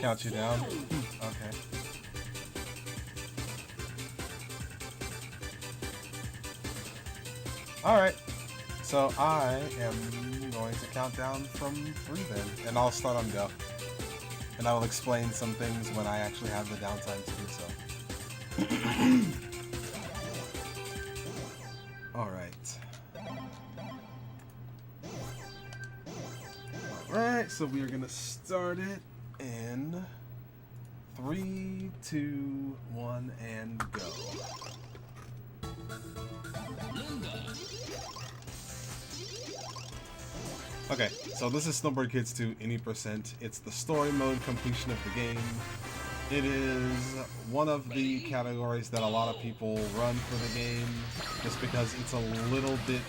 Count you down? Okay. Alright. So I am going to count down from 3 then. And I'll start on go. And I will explain some things when I actually have the downtime to do so. Alright. Alright, so we are going to start it in 3, 2, 1, and go. Okay, so this is Snowboard Kids 2 any %. It's the story mode completion of the game. It is one of the categories that a lot of people run for the game just because it's a little bit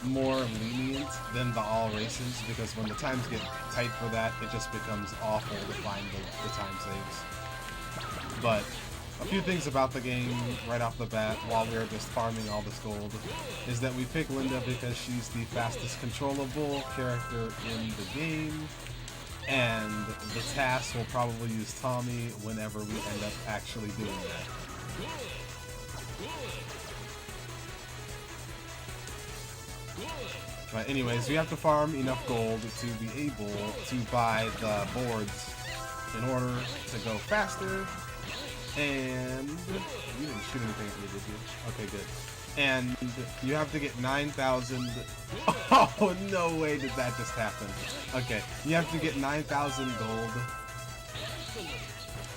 more lenient than the all races, because when the times get tight for that, it just becomes awful to find the time saves. But a few things about the game right off the bat while we are just farming all this gold is that we pick Linda because she's the fastest controllable character in the game, and the task will probably use Tommy whenever we end up actually doing that. But anyways, we have to farm enough gold to be able to buy the boards in order to go faster. And you didn't shoot anything at me, did you? Okay, good. And you have to get 9,000. Oh, no way did that just happen. Okay, you have to get 9,000 gold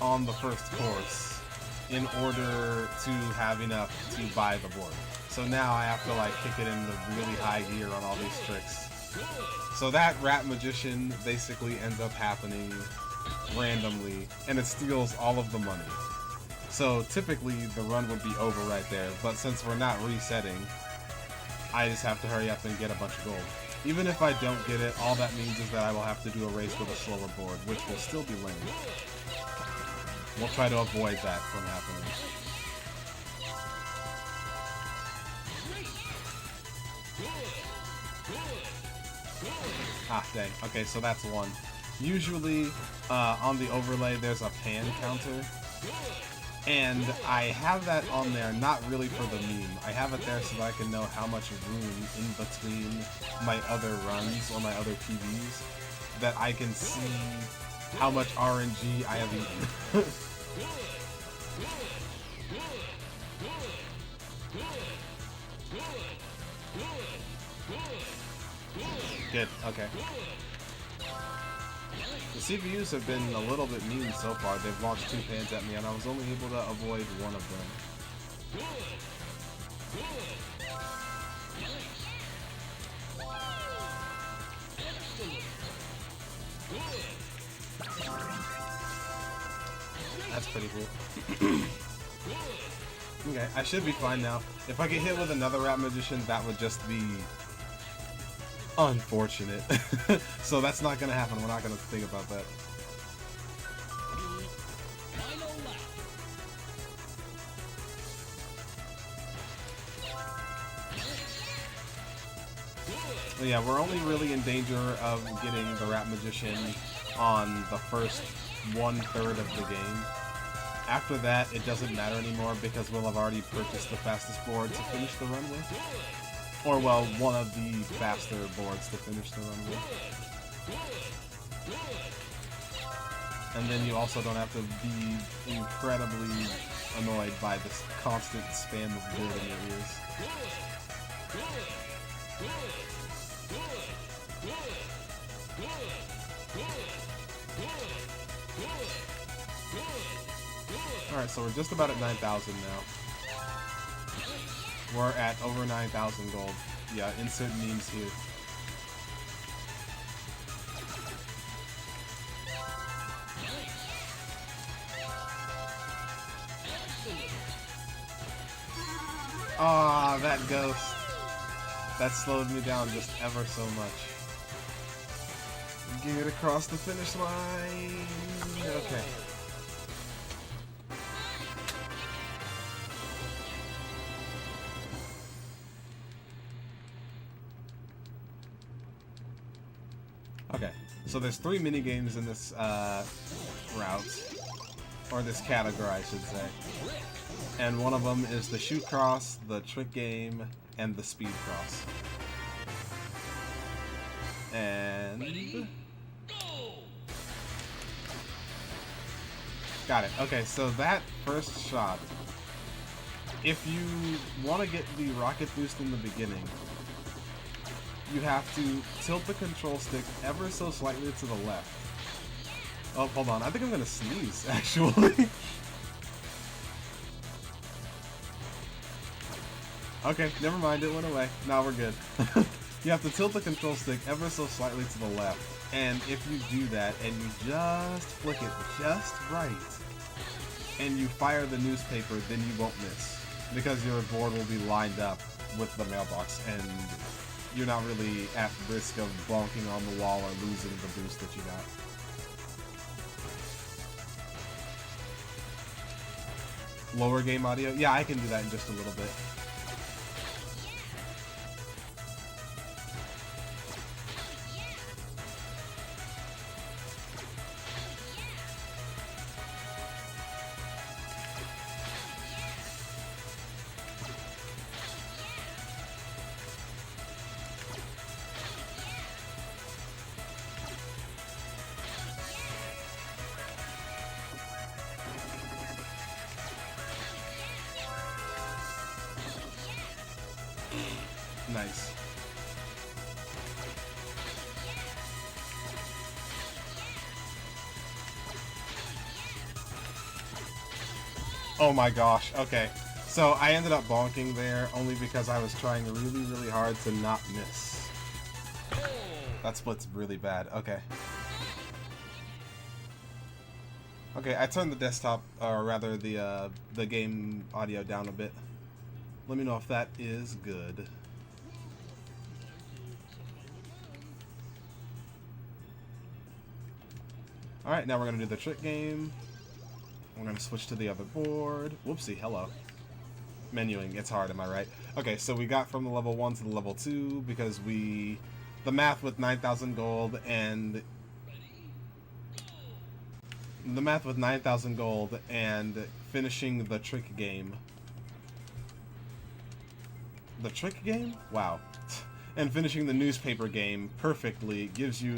on the first course in order to have enough to buy the board. So now I have to like kick it into really high gear on all these tricks. So that rat magician basically ends up happening randomly, and it steals all of the money. So typically the run would be over right there, but since we're not resetting, I just have to hurry up and get a bunch of gold. Even if I don't get it, all that means is that I will have to do a race with a slower board, which will still be lame. We'll try to avoid that from happening. Ah, dang. Okay, so that's one. Usually, on the overlay, there's a pan counter. And I have that on there not really for the meme. I have it there so that I can know how much room in between my other runs or my other PBs, that I can see how much RNG I have eaten. Good, okay. The CPUs have been a little bit mean so far. They've launched 2 pans at me, and I was only able to avoid one of them. That's pretty cool. Okay, I should be fine now. If I get hit with another rat magician, that would just be unfortunate. So that's not gonna happen. We're not gonna think about that. But yeah, we're only really in danger of getting the rat magician on the first 1/3 of the game. After that, it doesn't matter anymore because we'll have already purchased the fastest board to finish the run with. Or, well, one of the faster boards to finish the run with. And then you also don't have to be incredibly annoyed by this constant spam of wood in your ears. Alright, so we're just about at 9,000 now. We're at over 9,000 gold. Yeah, insert memes here. Ah, that ghost. That slowed me down just ever so much. Get across the finish line. Okay. Okay, so there's 3 mini games in this route, or this category, I should say. And one of them is the shoot cross, the trick game, and the speed cross. And got it. Okay, so that first shot, if you want to get the rocket boost in the beginning, you have to tilt the control stick ever so slightly to the left. Oh, hold on. I think I'm going to sneeze, actually. Okay, never mind. It went away. Now we're good. You have to tilt the control stick ever so slightly to the left. And if you do that, and you just flick it just right, and you fire the newspaper, then you won't miss. Because your board will be lined up with the mailbox, and you're not really at risk of bonking on the wall or losing the boost that you got. Lower game audio? Yeah, I can do that in just a little bit. Nice. Oh my gosh, okay. So I ended up bonking there only because I was trying really, really hard to not miss. That split's really bad. Okay. Okay, I turned the desktop, or rather the game audio down a bit. Let me know if that is good. Alright, now we're going to do the trick game. We're going to switch to the other board. Whoopsie, hello. Menuing, it's hard, am I right? Okay, so we got from the level 1 to the level 2 because the math with 9,000 gold and... The math with 9,000 gold and finishing the trick game. The trick game? Wow. And finishing the newspaper game perfectly gives you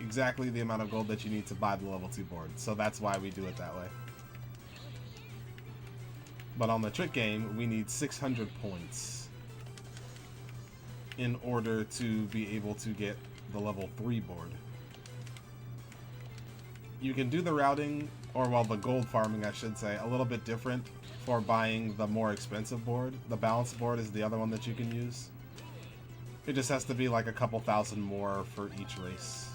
exactly the amount of gold that you need to buy the level 2 board. So that's why we do it that way. But on the trick game, we need 600 points in order to be able to get the level 3 board. You can do the routing, or well, the gold farming, I should say, a little bit different for buying the more expensive board. The balanced board is the other one that you can use. It just has to be like a couple thousand more for each race.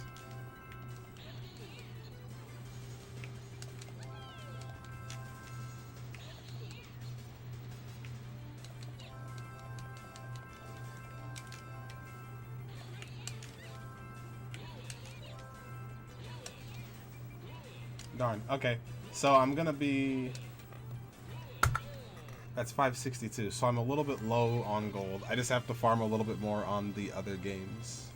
Darn. Okay. So I'm gonna be... That's 562, so I'm a little bit low on gold. I just have to farm a little bit more on the other games.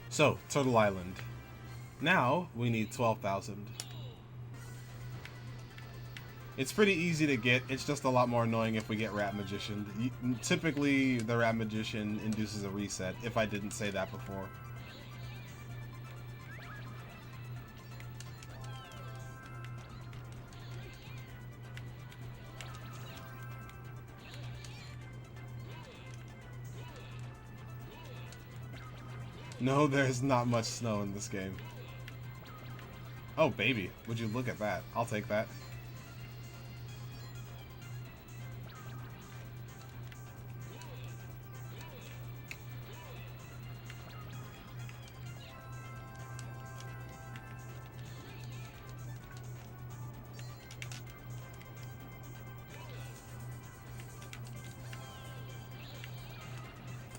So, Turtle Island. Now, we need 12,000. It's pretty easy to get, it's just a lot more annoying if we get Rat Magician. Typically, the Rat Magician induces a reset, if I didn't say that before. No, there's not much snow in this game. Oh, baby. Would you look at that? I'll take that.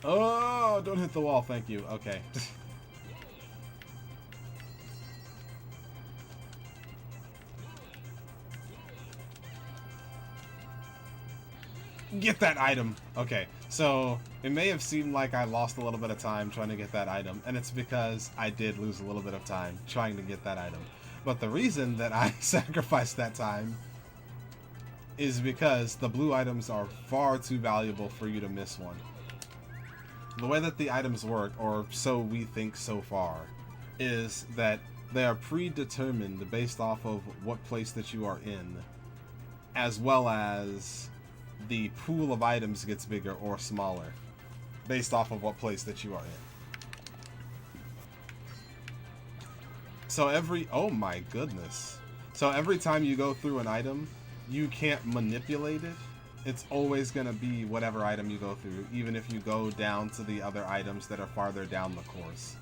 Oh, don't hit the wall, thank you. Okay. Get that item. Okay, so it may have seemed like I lost a little bit of time trying to get that item, and it's because I did lose a little bit of time trying to get that item. But the reason that I sacrificed that time is because the blue items are far too valuable for you to miss one. The way that the items work, or so we think so far, is that they are predetermined based off of what place that you are in, as well as the pool of items gets bigger or smaller based off of what place that you are in. So oh my goodness. So every time you go through an item, you can't manipulate it. It's always going to be whatever item you go through, even if you go down to the other items that are farther down the course.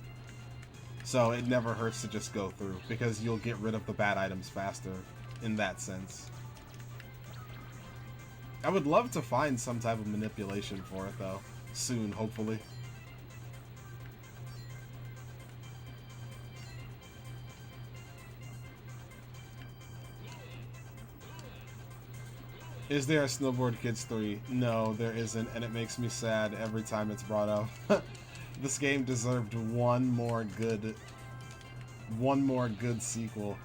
So it never hurts to just go through, because you'll get rid of the bad items faster in that sense. I would love to find some type of manipulation for it, though. Soon, hopefully. Is there a Snowboard Kids 3? No, there isn't, and it makes me sad every time it's brought up. This game deserved one more good sequel.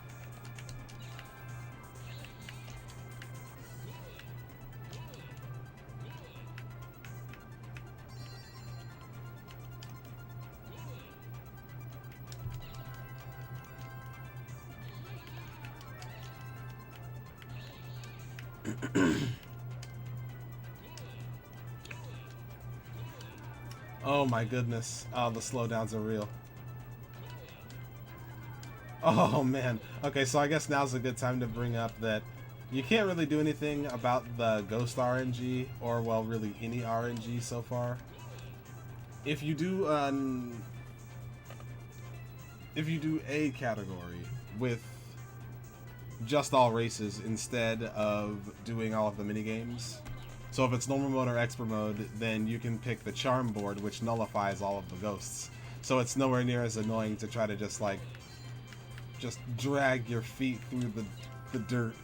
Oh my goodness. Oh, the slowdowns are real. Oh man. Okay, so I guess now's a good time to bring up that you can't really do anything about the ghost RNG, or well, really any RNG so far. If you do a category with just all races instead of doing all of the minigames. So if it's normal mode or expert mode, then you can pick the charm board, which nullifies all of the ghosts. So it's nowhere near as annoying to try to just drag your feet through the dirt.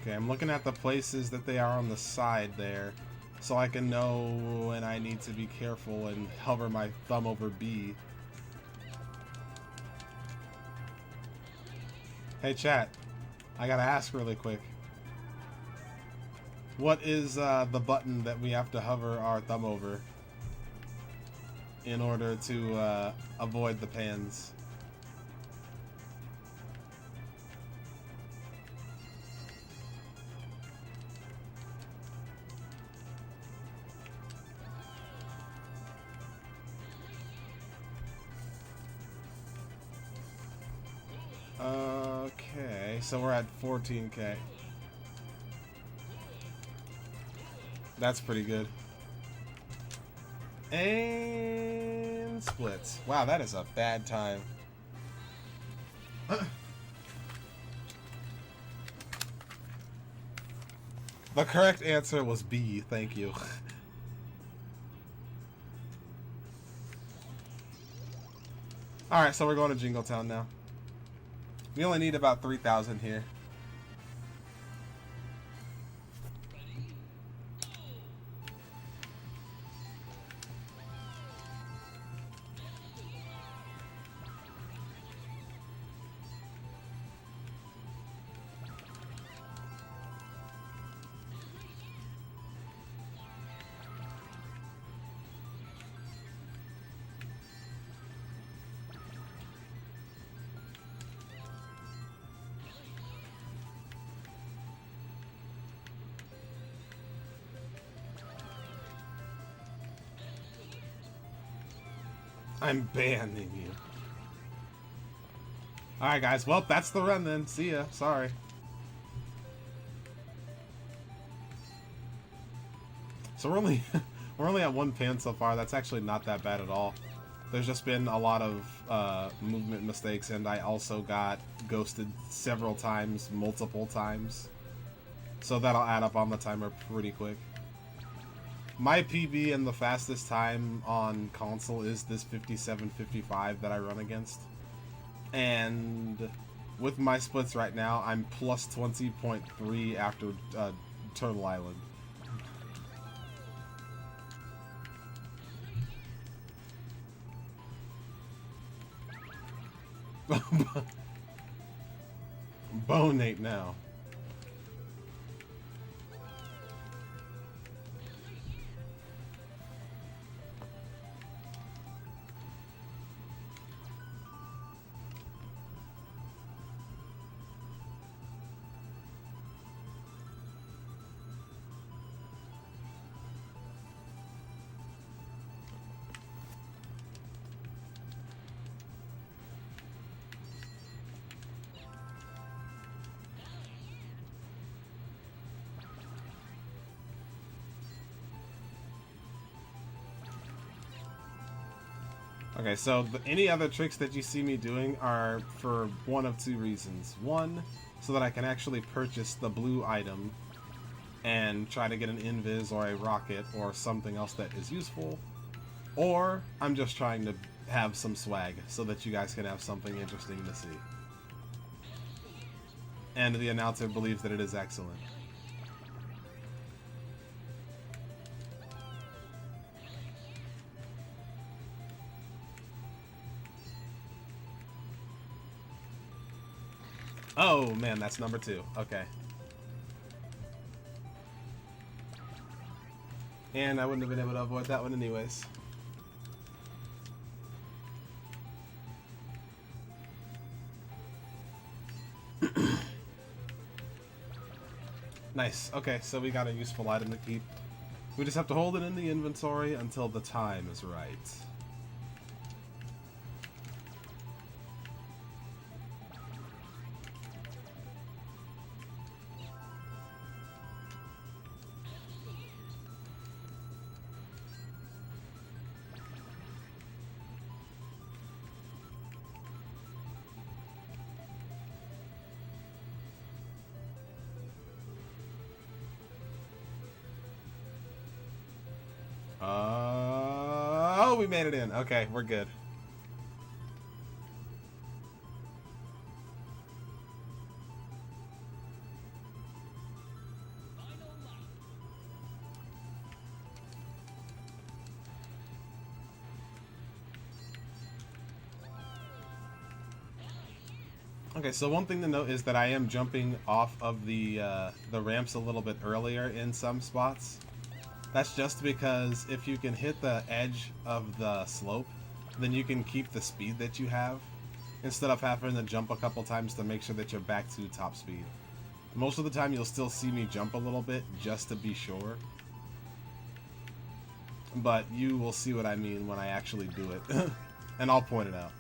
Okay, I'm looking at the places that they are on the side there, so I can know when I need to be careful and hover my thumb over B. Hey chat, I gotta ask really quick. What is the button that we have to hover our thumb over in order to avoid the pans? Okay, so we're at 14K. That's pretty good. And splits. Wow, that is a bad time. The correct answer was B, thank you. Alright, so we're going to Jingletown now. We only need about 3,000 here. I'm banning you. Alright guys, well that's the run then. See ya. Sorry. So we're We're only at 1 pan so far. That's actually not that bad at all. There's just been a lot of movement mistakes, and I also got ghosted several times, multiple times. So that'll add up on the timer pretty quick. My PB and the fastest time on console is this 57.55 that I run against. And with my splits right now, I'm plus 20.3 after Turtle Island. Bonate now. Okay, so any other tricks that you see me doing are for one of two reasons. One, so that I can actually purchase the blue item and try to get an invis or a rocket or something else that is useful. Or I'm just trying to have some swag so that you guys can have something interesting to see. And the announcer believes that it is excellent. Oh man, that's number 2. Okay. And I wouldn't have been able to avoid that one anyways. Nice. Okay, so we got a useful item to keep. We just have to hold it in the inventory until the time is right. Oh, we made it in. Okay, we're good. Okay, so one thing to note is that I am jumping off of the ramps a little bit earlier in some spots. That's just because if you can hit the edge of the slope, then you can keep the speed that you have, instead of having to jump a couple times to make sure that you're back to top speed. Most of the time you'll still see me jump a little bit, just to be sure. But you will see what I mean when I actually do it, and I'll point it out.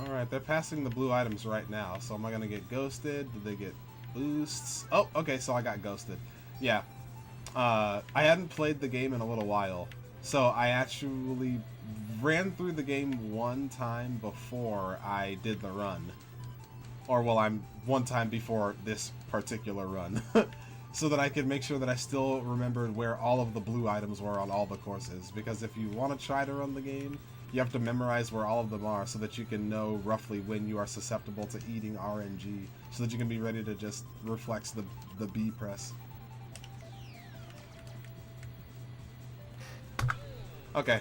Alright, they're passing the blue items right now, so am I gonna get ghosted? Did they get boosts? Oh, okay, so I got ghosted. Yeah. I hadn't played the game in a little while, so I actually ran through the game one time before I did the run. Or, well, one time before this particular run. So that I could make sure that I still remembered where all of the blue items were on all the courses. Because if you want to try to run the game, you have to memorize where all of them are so that you can know roughly when you are susceptible to eating RNG, so that you can be ready to just reflex the B press. Okay.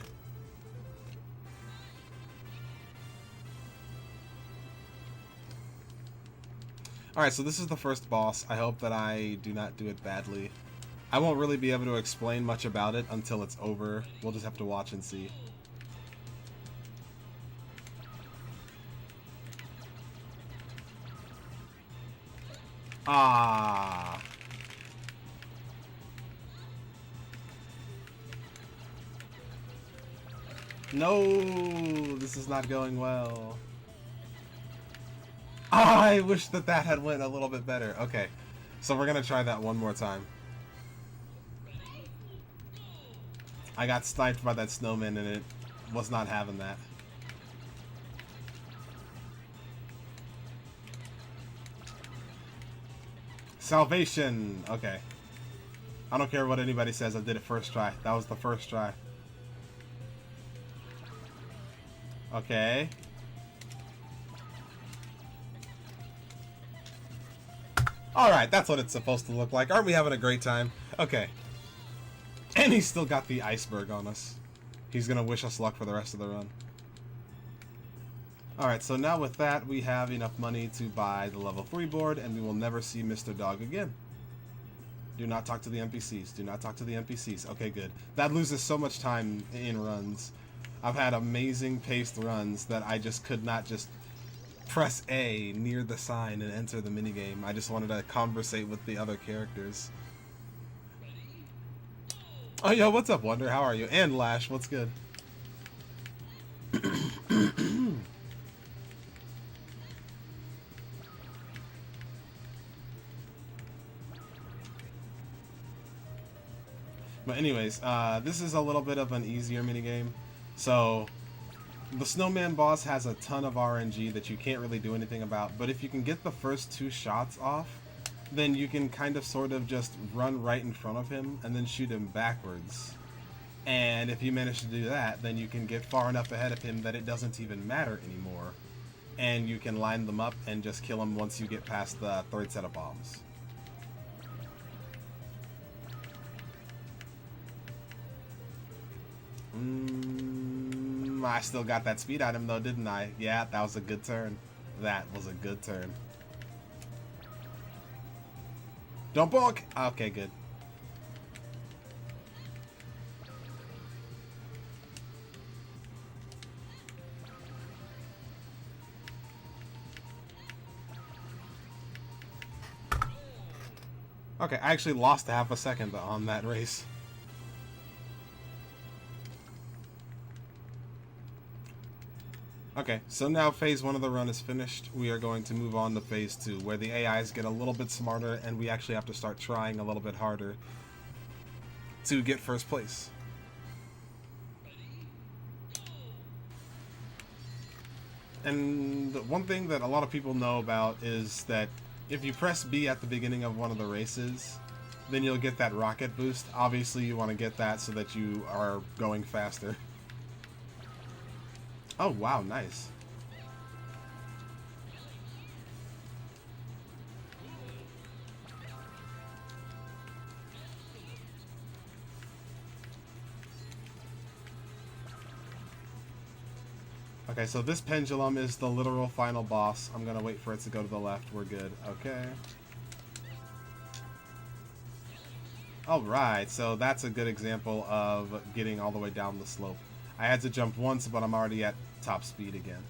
Alright, so this is the first boss. I hope that I do not do it badly. I won't really be able to explain much about it until it's over. We'll just have to watch and see. Ah. No, this is not going well. I wish that that had went a little bit better. Okay, so we're gonna try that one more time. I got sniped by that snowman and it was not having that. Salvation! Okay. I don't care what anybody says, I did it first try. That was the first try. Okay. Alright, that's what it's supposed to look like. Aren't we having a great time? Okay. And he's still got the iceberg on us. He's gonna wish us luck for the rest of the run. Alright, so now with that, we have enough money to buy the level 3 board, and we will never see Mr. Dog again. Do not talk to the NPCs. Do not talk to the NPCs. Okay, good. That loses so much time in runs. I've had amazing paced runs that I just could not just press A near the sign and enter the minigame. I just wanted to conversate with the other characters. Oh, yo, what's up, Wonder? How are you? And Lash, what's good? But anyways, this is a little bit of an easier minigame. So, the snowman boss has a ton of RNG that you can't really do anything about, but if you can get the first 2 shots off, then you can kind of sort of just run right in front of him and then shoot him backwards. And if you manage to do that, then you can get far enough ahead of him that it doesn't even matter anymore. And you can line them up and just kill him once you get past the 3rd set of bombs. I still got that speed item though, didn't I? Yeah, that was a good turn. That was a good turn. Don't bonk! Okay, good. Okay, I actually lost half a second on that race. Okay, so now phase 1 of the run is finished. We are going to move on to phase 2, where the AIs get a little bit smarter and we actually have to start trying a little bit harder to get first place. And one thing that a lot of people know about is that if you press B at the beginning of one of the races, then you'll get that rocket boost. Obviously you want to get that so that you are going faster. Oh, wow, nice. Okay, so this pendulum is the literal final boss. I'm gonna wait for it to go to the left. We're good. Okay. Alright, so that's a good example of getting all the way down the slope. I had to jump once, but I'm already at top speed again.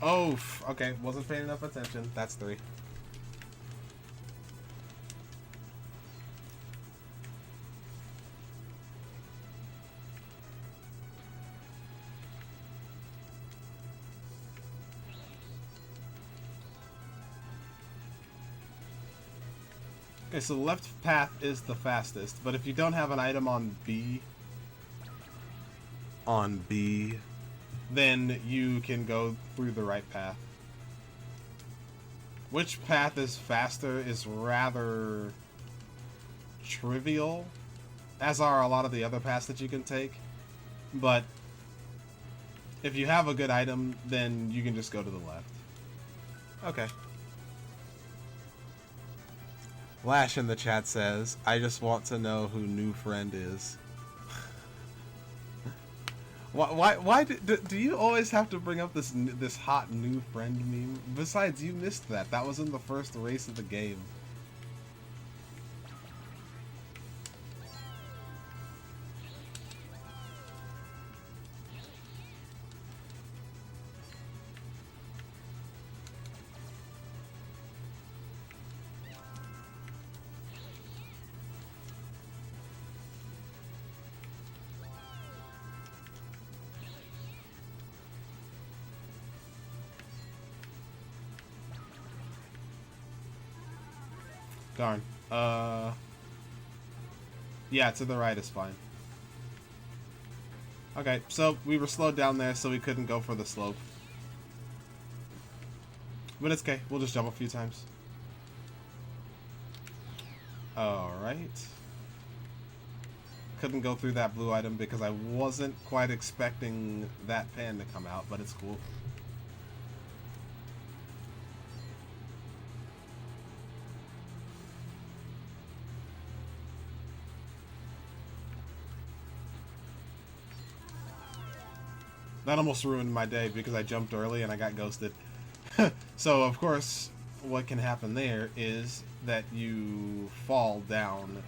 Oh, okay, wasn't paying enough attention. That's 3. Okay, so the left path is the fastest, but if you don't have an item on B, then you can go through the right path. Which path is faster is rather trivial, as are a lot of the other paths that you can take, but if you have a good item, then you can just go to the left. Okay. Lash in the chat says, I just want to know who new friend is. why do you always have to bring up this hot new friend meme? Besides, you missed that. That was in the first race of the game. Darn. Yeah, to the right is fine. Okay, so we were slowed down there, so we couldn't go for the slope. But it's okay. We'll just jump a few times. Alright. Couldn't go through that blue item because I wasn't quite expecting that pan to come out, but it's cool. That almost ruined my day because I jumped early and I got ghosted. So, of course, what can happen there is that you fall down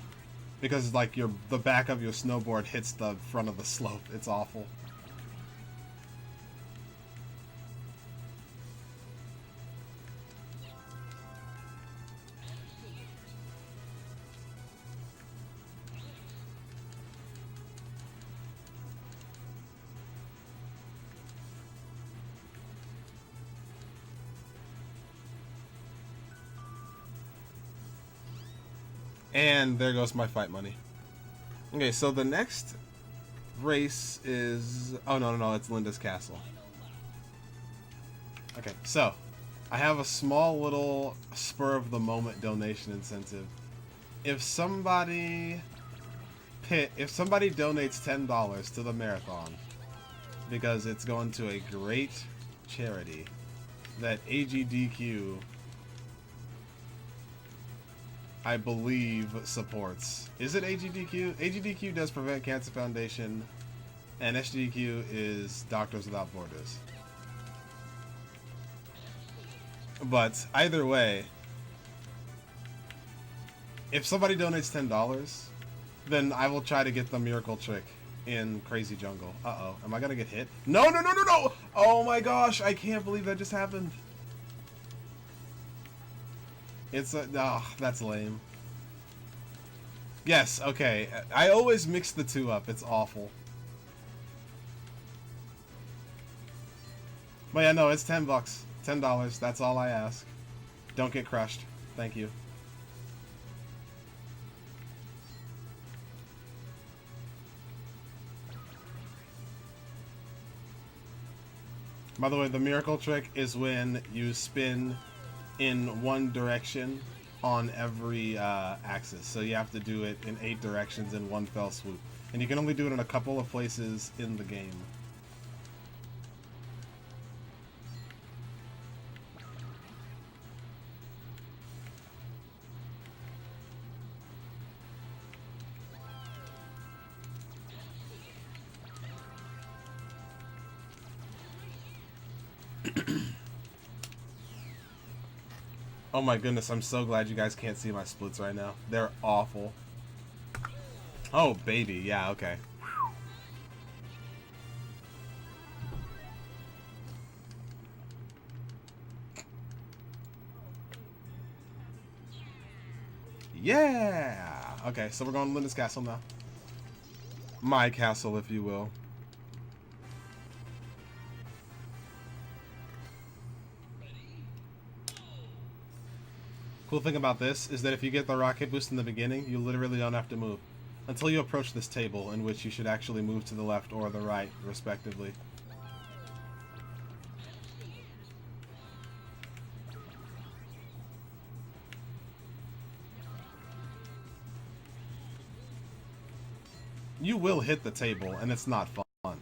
because, like, the back of your snowboard hits the front of the slope. It's awful. And there goes my fight money. Okay, so the next race is... Oh, no, it's Linda's Castle. Okay, so I have a small little spur-of-the-moment donation incentive. If somebody donates $10 to the marathon, because it's going to a great charity that AGDQ, I believe, supports. Is it AGDQ? AGDQ does Prevent Cancer Foundation, and SGDQ is Doctors Without Borders. But either way, if somebody donates $10, then I will try to get the miracle trick in Crazy Jungle. Uh-oh. Am I gonna get hit? No! Oh my gosh, I can't believe that just happened. It's a... Oh, that's lame. Yes, okay. I always mix the two up. It's awful. But yeah, no, it's $10. $10. That's all I ask. Don't get crushed. Thank you. By the way, the miracle trick is when you spin in one direction on every axis. So you have to do it in 8 directions in one fell swoop. And you can only do it in a couple of places in the game. Oh my goodness, I'm so glad you guys can't see my splits right now. They're awful. Oh, baby. Yeah, okay. Yeah! Okay, so we're going to Linda's Castle now. My castle, if you will. Cool thing about this is that if you get the rocket boost in the beginning, you literally don't have to move. Until you approach this table, in which you should actually move to the left or the right, respectively. You will hit the table, and it's not fun.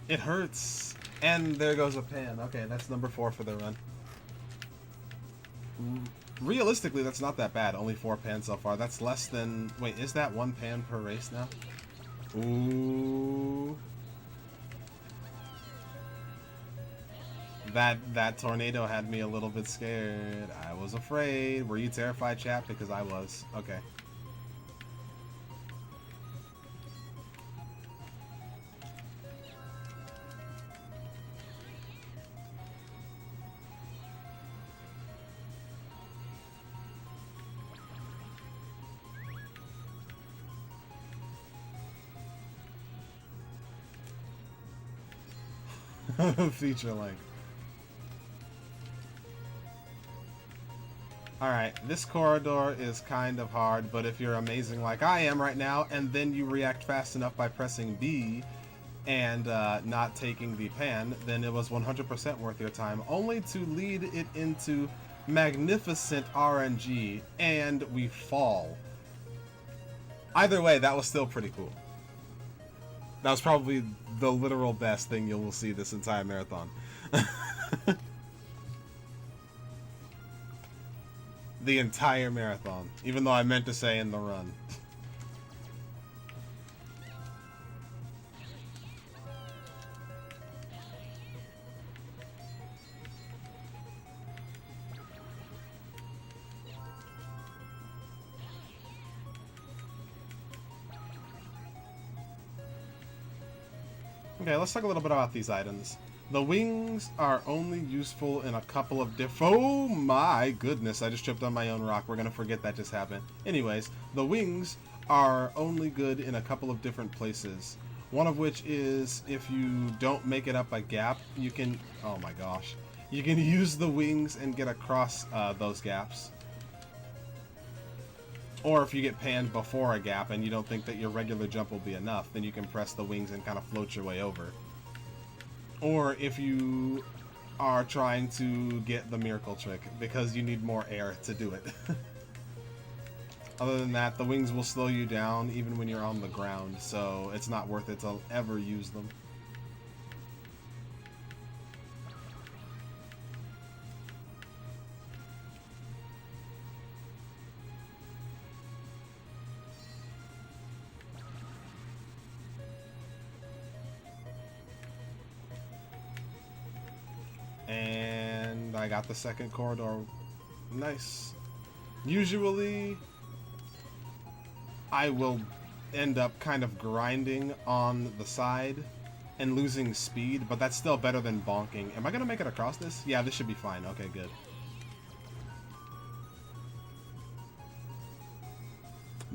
It hurts. And there goes a pan. Okay, that's number 4 for the run. Realistically, that's not that bad. Only 4 pans so far. That's less than... Wait, is that 1 pan per race now? Ooh. That tornado had me a little bit scared. I was afraid. Were you terrified, chat? Because I was. Okay. Feature length. Alright, this corridor is kind of hard, but if you're amazing like I am right now, and then you react fast enough by pressing B and not taking the pan, then it was 100% worth your time, only to lead it into magnificent RNG, and we fall. Either way, that was still pretty cool. That was probably the literal best thing you will see this entire marathon. The entire marathon, even though I meant to say in the run. Okay, let's talk a little bit about these items. The wings are only useful in a couple of oh my goodness, I just tripped on my own rock. We're gonna forget that just happened. Anyways, the wings are only good in a couple of different places. One of which is if you don't make it up a gap, you can, oh my gosh, you can use the wings and get across those gaps. Or if you get panned before a gap and you don't think that your regular jump will be enough, then you can press the wings and kind of float your way over. Or if you are trying to get the miracle trick, because you need more air to do it. Other than that, the wings will slow you down even when you're on the ground, so it's not worth it to ever use them. And I got the second corridor. Nice. Usually, I will end up kind of grinding on the side and losing speed, but that's still better than bonking. Am I going to make it across this? Yeah, this should be fine. Okay, good.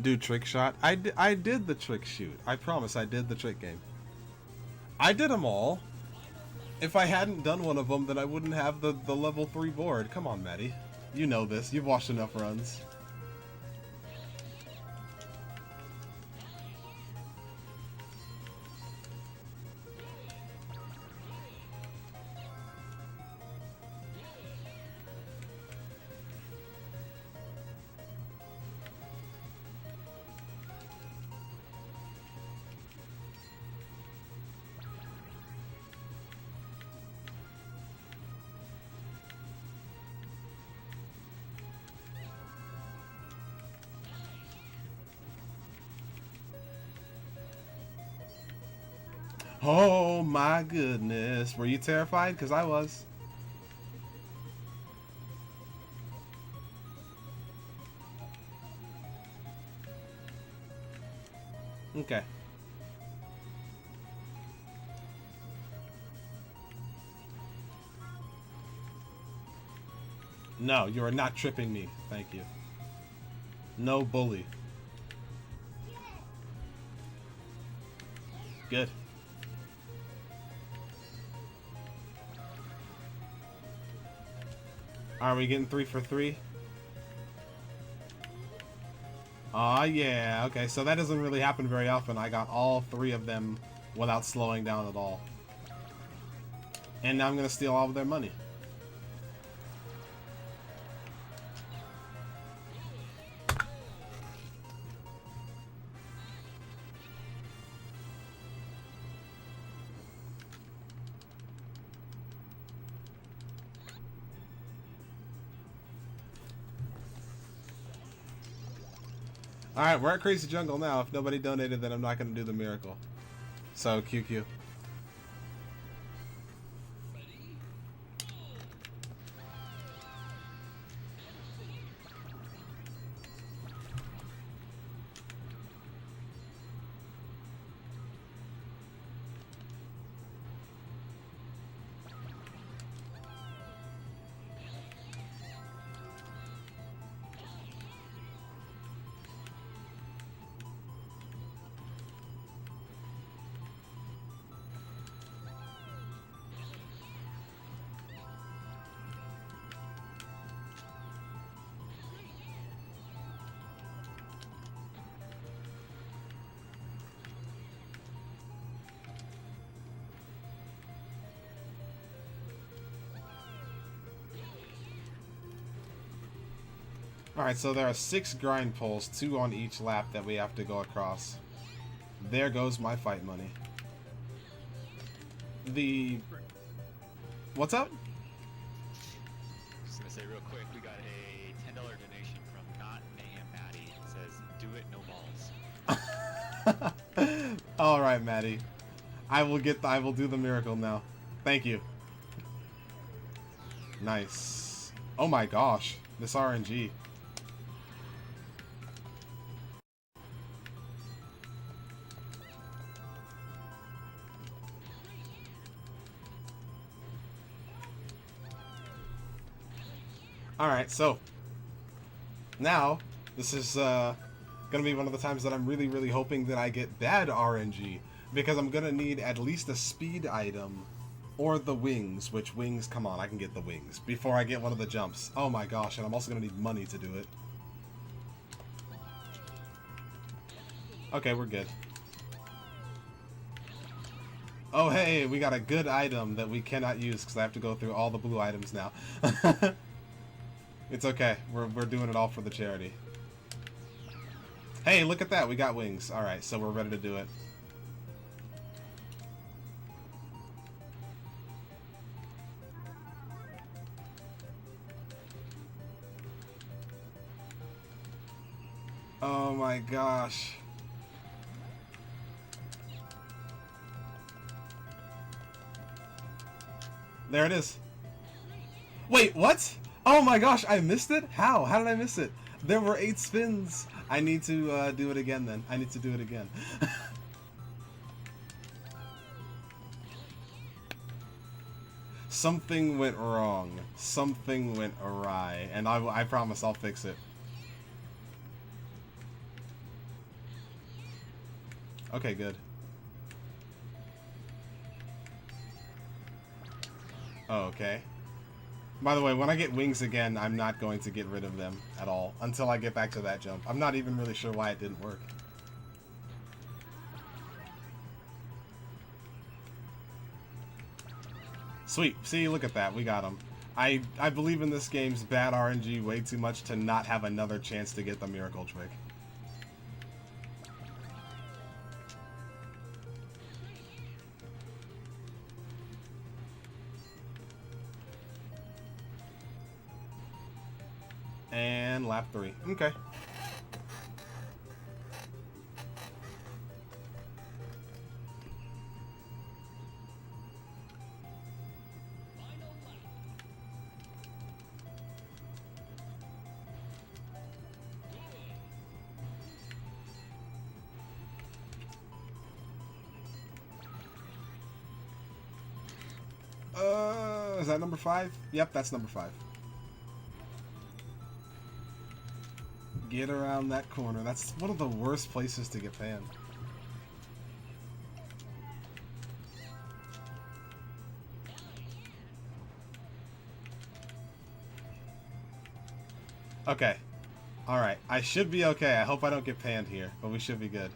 Do trick shot? I did the trick shoot. I promise I did the trick game. I did them all. If I hadn't done one of them, then I wouldn't have the level 3 board. Come on, Maddie. You know this. You've watched enough runs. Oh my goodness. Were you terrified? Because I was. Okay. No, you are not tripping me. Thank you. No bully. Good. Are we getting 3 for 3? Aw, yeah. Okay, so that doesn't really happen very often. I got all 3 of them without slowing down at all. And now I'm going to steal all of their money. Alright, we're at Crazy Jungle now. If nobody donated, then I'm not going to do the miracle. So, QQ. Alright, so there are 6 grind poles, 2 on each lap that we have to go across. There goes my fight money. What's up? Just gonna say real quick, we got a $10 donation from Not Mayhem Maddie. It says, "Do it, no balls." Alright, Maddie. I will do the miracle now. Thank you. Nice. Oh my gosh. This RNG. Alright, so now this is gonna be one of the times that I'm really hoping that I get bad RNG, because I'm gonna need at least a speed item or the wings, which wings, come on, I can get the wings before I get one of the jumps. Oh my gosh, and I'm also gonna need money to do it. Okay, we're good. Oh hey, we got a good item that we cannot use because I have to go through all the blue items now. It's okay. We're doing it all for the charity. Hey, look at that. We got wings. Alright, so we're ready to do it. Oh my gosh. There it is. Wait, what? Oh my gosh, I missed it? How? How did I miss it? There were 8 spins. I need to do it again then. I need to do it again. Something went wrong. Something went awry. And I promise I'll fix it. Okay, good. Oh, okay. By the way, when I get wings again, I'm not going to get rid of them at all until I get back to that jump. I'm not even really sure why it didn't work. Sweet. See, look at that. We got them. I believe in this game's bad RNG way too much to not have another chance to get the miracle trick. And lap 3. Okay. Is that number 5? Yep, that's number 5. Get around that corner. That's one of the worst places to get panned. Okay. Alright. I should be okay. I hope I don't get panned here, but we should be good.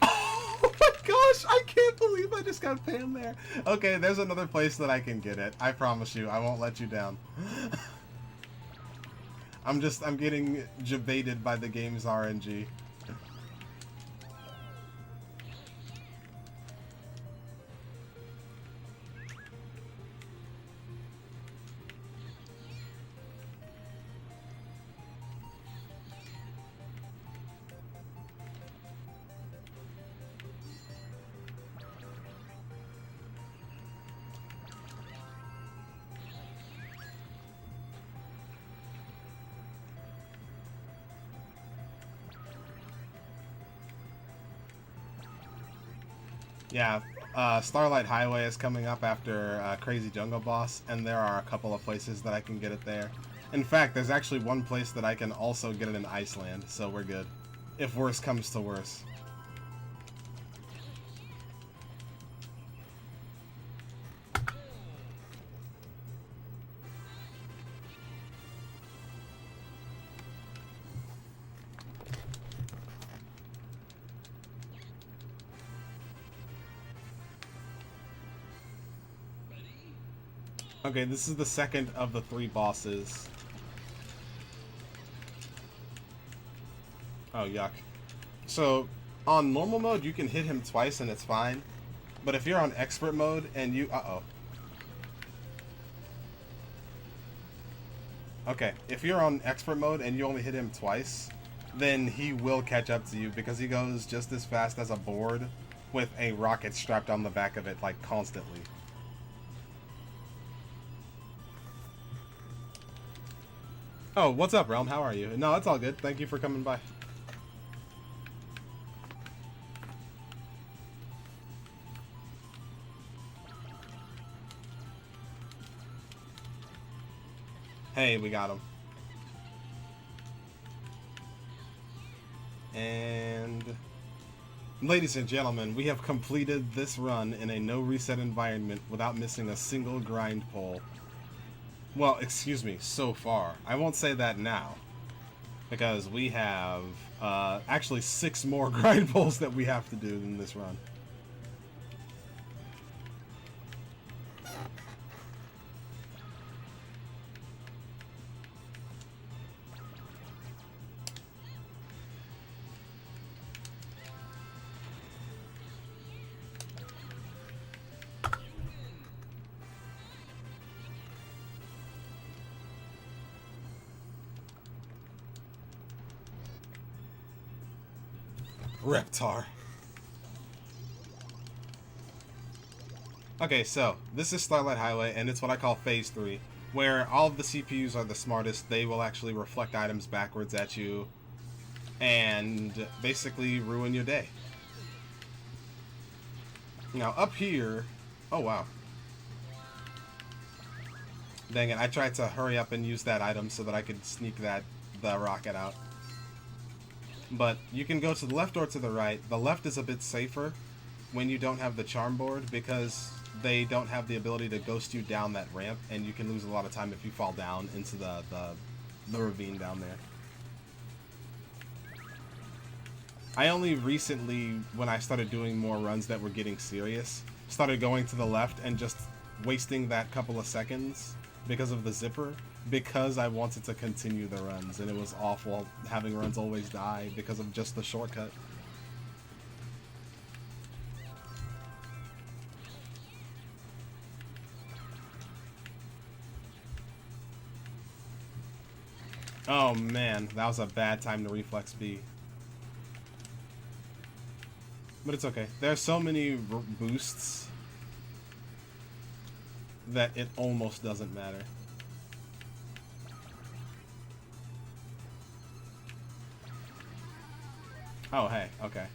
Oh my gosh! I can't believe I just got panned there. Okay, there's another place that I can get it. I promise you. I won't let you down. I'm getting jebaited by the game's RNG. Yeah, Starlight Highway is coming up after Crazy Jungle Boss, and there are a couple of places that I can get it there. In fact, there's actually one place that I can also get it in Iceland, so we're good. If worse comes to worse. Okay, this is the second of the 3 bosses. Oh, yuck. So, on normal mode, you can hit him twice and it's fine. But if you're on expert mode and you... Uh-oh. Okay, if you're on expert mode and you only hit him twice, then he will catch up to you because he goes just as fast as a board with a rocket strapped on the back of it, like, constantly. Oh, what's up, Realm? How are you? No, it's all good. Thank you for coming by. Hey, we got him. And... ladies and gentlemen, we have completed this run in a no-reset environment without missing a single grind pull. Well, excuse me, so far. I won't say that now. Because we have, actually 6 more grind pulls that we have to do in this run. Reptar. Okay, so this is Starlight Highway, and it's what I call Phase 3, where all of the CPUs are the smartest. They will actually reflect items backwards at you and basically ruin your day. Now, up here... oh, wow. Dang it, I tried to hurry up and use that item so that I could sneak the rocket out. But you can go to the left or to the right. The left is a bit safer when you don't have the charm board because they don't have the ability to ghost you down that ramp, and you can lose a lot of time if you fall down into the ravine down there. I only recently, when I started doing more runs that were getting serious, started going to the left and just wasting that couple of seconds because of the zipper, because I wanted to continue the runs, and it was awful having runs always die because of just the shortcut. Oh man, that was a bad time to reflex B. But it's okay. There are so many boosts that it almost doesn't matter. Oh, hey, okay.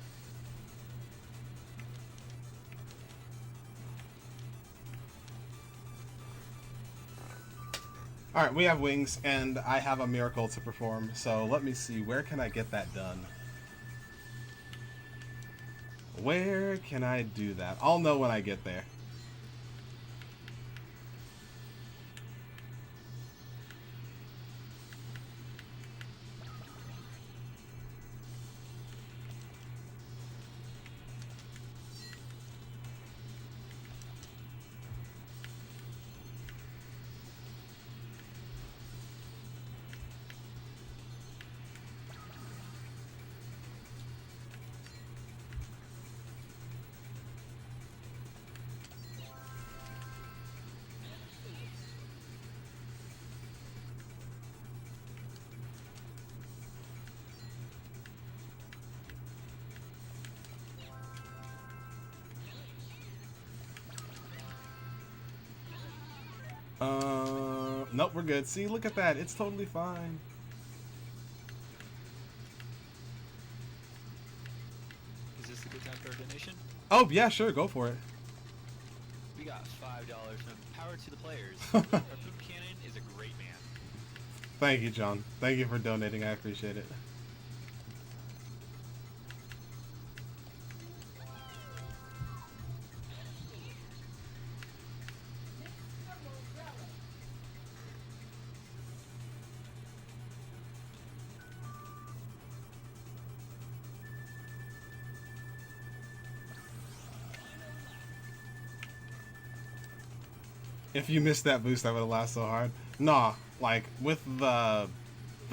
Alright, we have wings, and I have a miracle to perform, so let me see, where can I get that done? Where can I do that? I'll know when I get there. Nope, we're good. See, look at that. It's totally fine. Is this a good time for a donation? Oh, yeah, sure. Go for it. We got $5 from Power to the Players. HarpoonCannon is a great man. Thank you, John. Thank you for donating. I appreciate it. If you missed that boost, I would have laughed so hard. Nah, like with the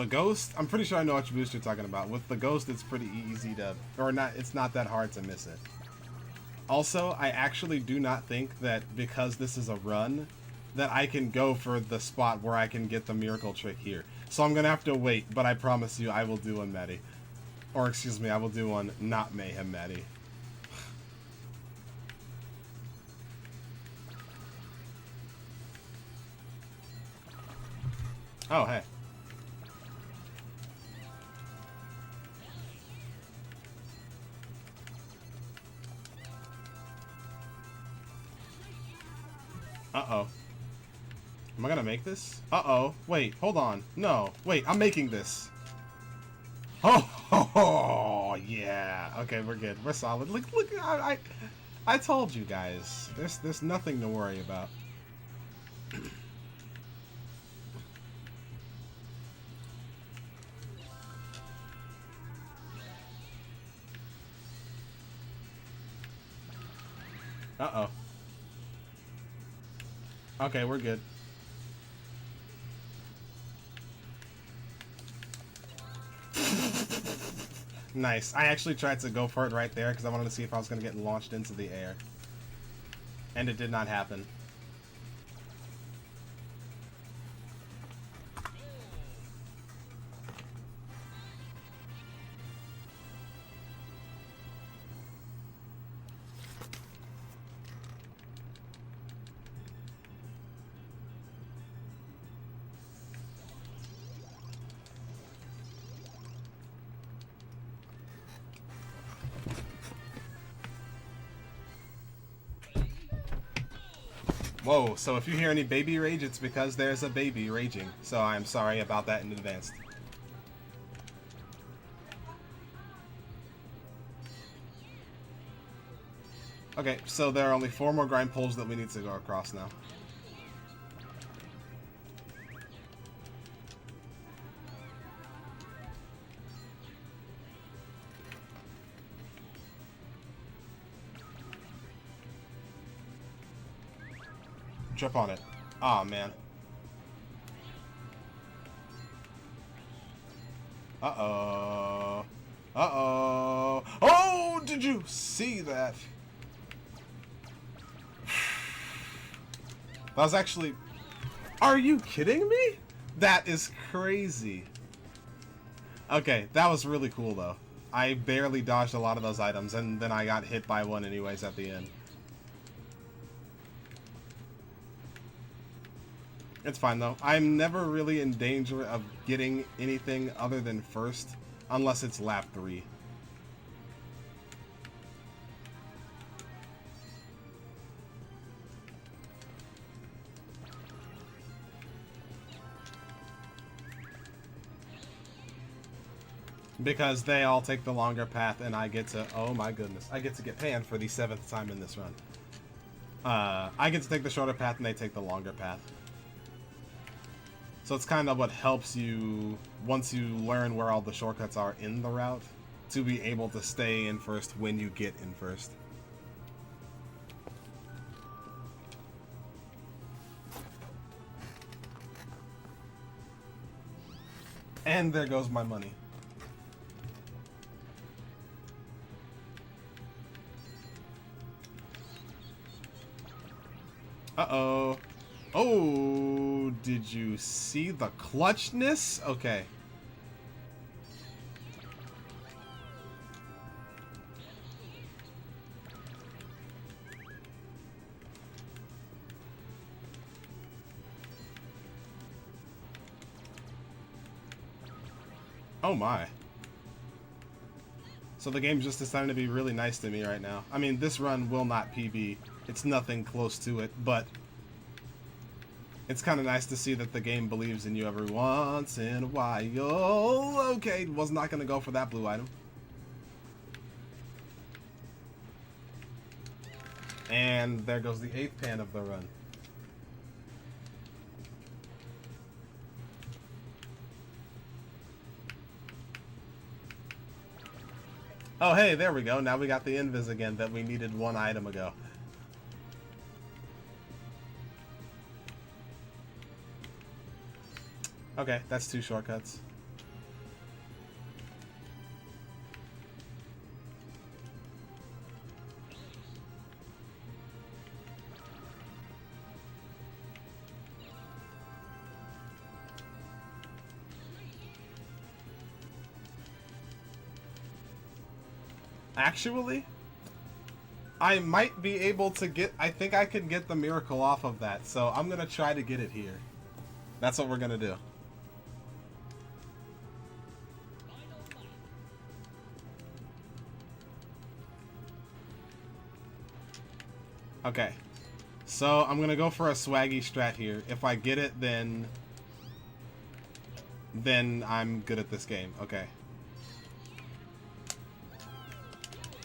ghost, I'm pretty sure I know which boost you're talking about. With the ghost, it's pretty easy to, or not, it's not that hard to miss it. Also, I actually do not think that because this is a run, that I can go for the spot where I can get the miracle trick here. So I'm gonna have to wait, but I promise you I will do one Maddie. Or excuse me, I will do one not Mayhem Maddie. Oh, hey. Uh-oh. Am I gonna make this? Uh-oh. Wait, hold on. No. Wait, I'm making this. Oh, yeah. Okay, we're good. We're solid. Look, I told you guys. There's nothing to worry about. Uh-oh. Okay, we're good. Nice. I actually tried to go for it right there because I wanted to see if I was going to get launched into the air. And it did not happen. Whoa, so if you hear any baby rage, it's because there's a baby raging. So I'm sorry about that in advance. Okay, so there are only 4 more grind poles that we need to go across now. Jump on it. Aw, oh, man. Uh-oh. Uh-oh. Oh, did you see that? That was actually... Are you kidding me? That is crazy. Okay, that was really cool, though. I barely dodged a lot of those items, and then I got hit by one anyways at the end. It's fine, though. I'm never really in danger of getting anything other than first, unless it's lap 3. Because they all take the longer path, and I get to... Oh my goodness. I get to get panned for the 7th time in this run. I get to take the shorter path, and they take the longer path. So it's kind of what helps you, once you learn where all the shortcuts are in the route, to be able to stay in first when you get in first. And there goes my money. Uh-oh. Oh, did you see the clutchness? Okay. Oh my. So the game's just deciding to be really nice to me right now. I mean, this run will not PB. It's nothing close to it, but it's kind of nice to see that the game believes in you every once in a while. Okay, was not going to go for that blue item. And there goes the 8th pan of the run. Oh, hey, there we go. Now we got the invis again that we needed 1 item ago. Okay, that's 2 shortcuts. Actually, I might be able to get... I think I can get the miracle off of that, so I'm going to try to get it here. That's what we're going to do. Okay. So, I'm going to go for a swaggy strat here. If I get it, then I'm good at this game. Okay.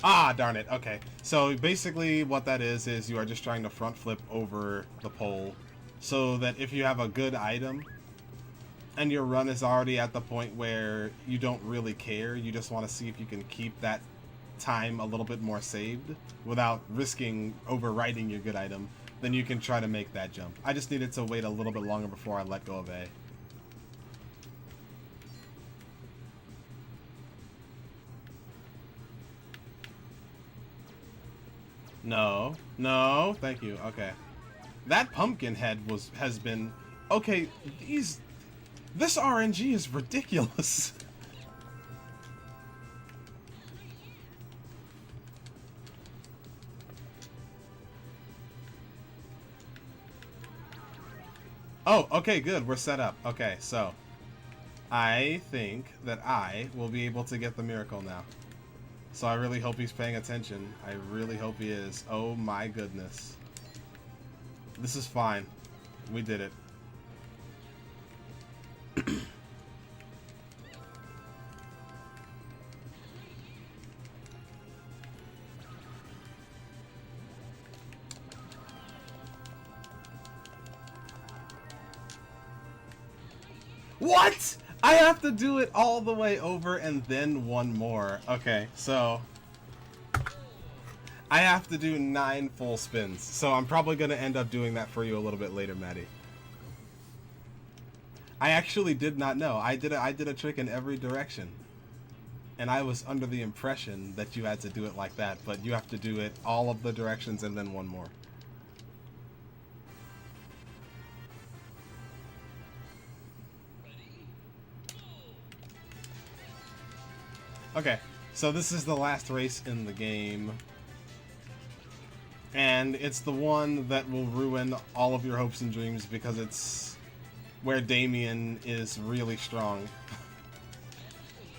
Ah, darn it. Okay. So basically what that is you are just trying to front flip over the pole so that if you have a good item and your run is already at the point where you don't really care, you just want to see if you can keep that time a little bit more saved without risking overwriting your good item, then you can try to make that jump. I just needed to wait a little bit longer before I let go of A. No. No. Thank you. Okay. That pumpkin head has been... Okay, this RNG is ridiculous. Oh, okay, good. We're set up. Okay, so I think that I will be able to get the miracle now. So I really hope he's paying attention. I really hope he is. Oh my goodness. This is fine. We did it. What? I have to do it all the way over and then one more. Okay, so I have to do 9 full spins. So I'm probably going to end up doing that for you a little bit later, Maddie. I actually did not know. I did a trick in every direction. And I was under the impression that you had to do it like that, but you have to do it all of the directions and then one more. Okay, so this is the last race in the game. And it's the one that will ruin all of your hopes and dreams because it's where Damien is really strong.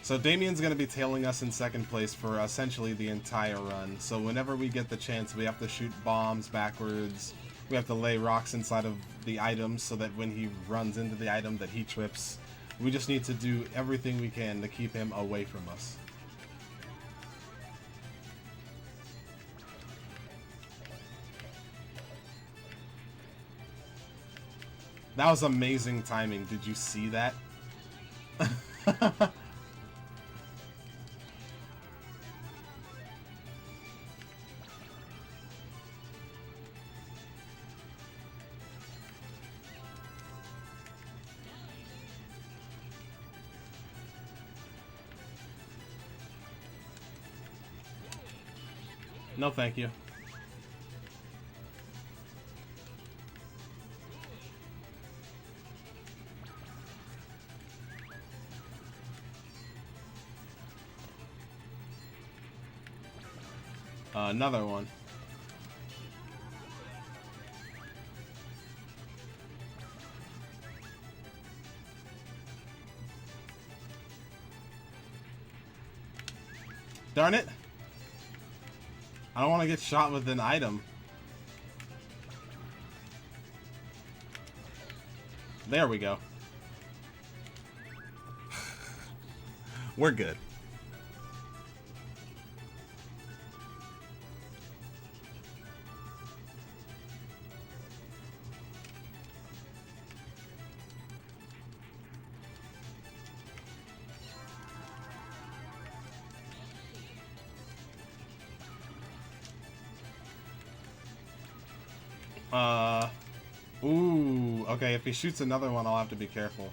So Damien's going to be tailing us in second place for essentially the entire run. So whenever we get the chance, we have to shoot bombs backwards. We have to lay rocks inside of the items so that when he runs into the item that he trips. We just need to do everything we can to keep him away from us. That was amazing timing. Did you see that? No, thank you. Another one. Darn it! I don't want to get shot with an item. There we go. We're good. Ooh, okay, if he shoots another one, I'll have to be careful.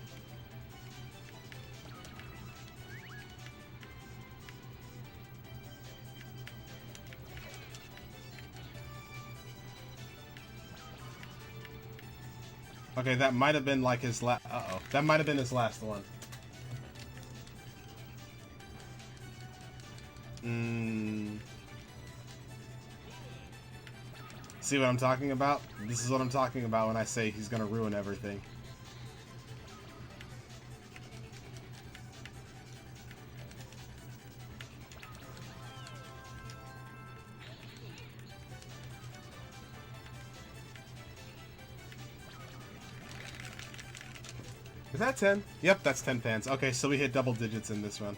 Okay, that might have been like his last. That might have been his last one. See what I'm talking about? This is what I'm talking about when I say he's gonna ruin everything. Is that 10? Yep, that's 10 fans. Okay, so we hit double digits in this run.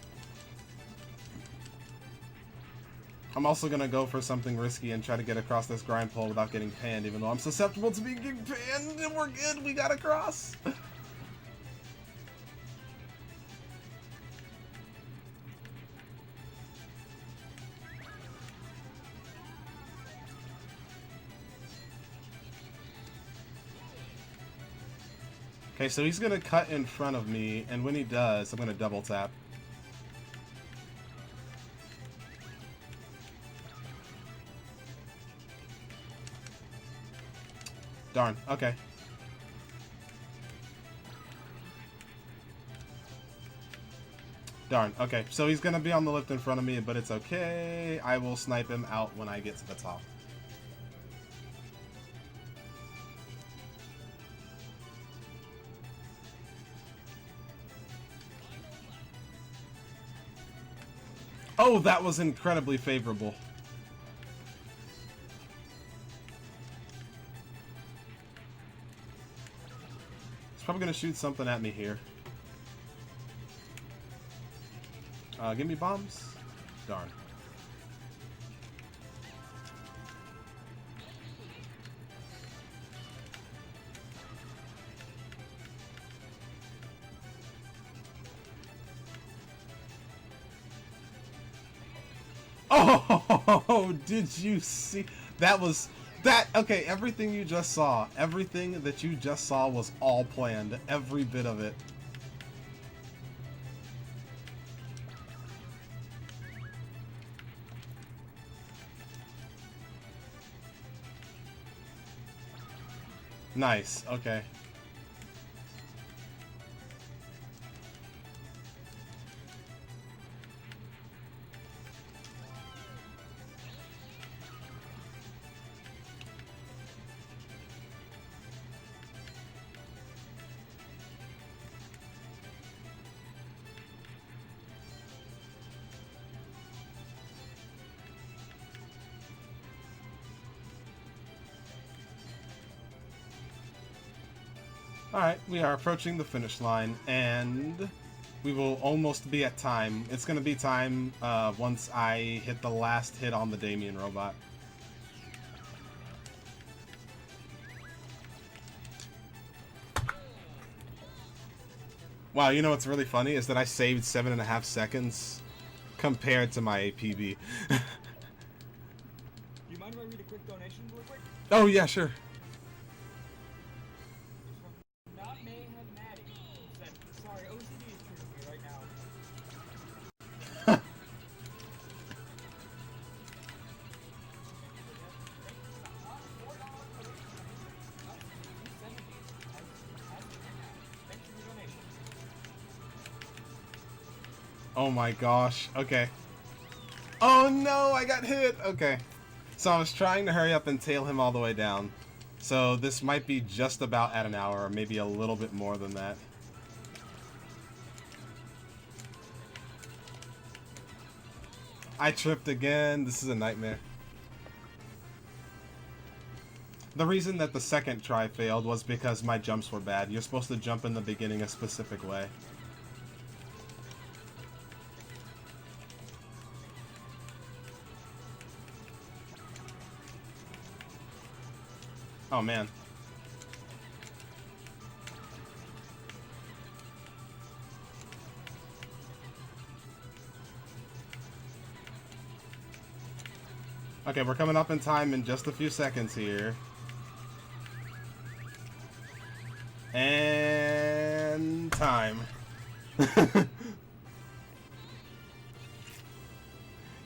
I'm also gonna go for something risky and try to get across this grind pole without getting panned, even though I'm susceptible to being panned, and we're good, we got across! Okay, so he's gonna cut in front of me, and when he does, I'm gonna double tap. Darn, okay. Darn, okay. So he's gonna be on the lift in front of me, but it's okay. I will snipe him out when I get to the top. Oh, that was incredibly favorable. He's probably gonna shoot something at me here. Give me bombs? Darn. Oh, did you see? That was... Okay, everything you just saw, everything that you just saw was all planned. Every bit of it. Nice, okay. Alright, we are approaching the finish line, and we will almost be at time. It's going to be time once I hit the last hit on the Damien robot. Wow, you know what's really funny is that I saved 7.5 seconds compared to my PB. You mind if I read a quick donation real quick? Oh, yeah, sure. Sorry, OCD is treating me right now. Oh my gosh, okay. Oh no, I got hit! Okay. So I was trying to hurry up and tail him all the way down. So this might be just about at an hour, or maybe a little bit more than that. I tripped again. This is a nightmare. The reason that the second try failed was because my jumps were bad. You're supposed to jump in the beginning a specific way. Oh man. Okay, we're coming up in time in just a few seconds here. And time.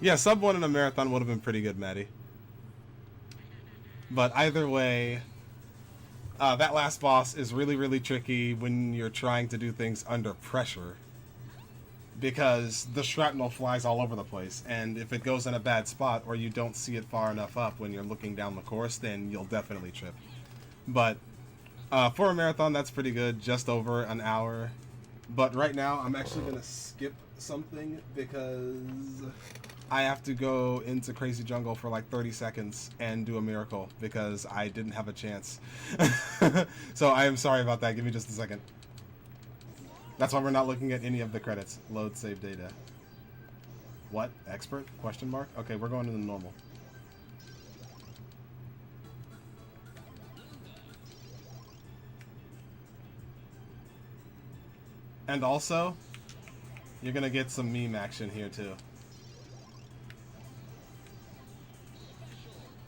Yeah, sub 1 in a marathon would have been pretty good, Maddie. But either way, That last boss is really, really tricky when you're trying to do things under pressure, because the shrapnel flies all over the place, and if it goes in a bad spot or you don't see it far enough up when you're looking down the course, then you'll definitely trip. But for a marathon, that's pretty good, just over an hour. But right now, I'm actually going to skip something because I have to go into Crazy Jungle for like 30 seconds and do a miracle because I didn't have a chance. So I am sorry about that. Give me just a second. That's why we're not looking at any of the credits. Load save data. What? Expert? Question mark? Okay, we're going to the normal. And also, you're gonna get some meme action here too.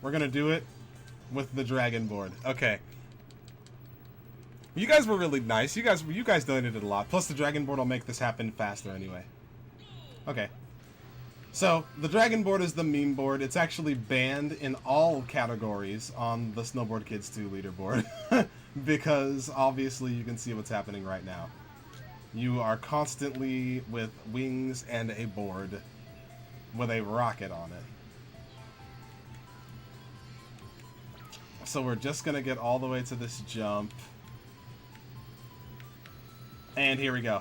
We're gonna do it with the dragon board. Okay. You guys were really nice. You guys donated a lot. Plus the dragon board will make this happen faster anyway. Okay. So, the dragon board is the meme board. It's actually banned in all categories on the Snowboard Kids 2 leaderboard. Because obviously you can see what's happening right now. You are constantly with wings and a board with a rocket on it. So we're just gonna get all the way to this jump. And here we go.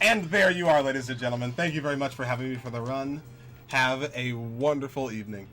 And there you are, ladies and gentlemen. Thank you very much for having me for the run. Have a wonderful evening.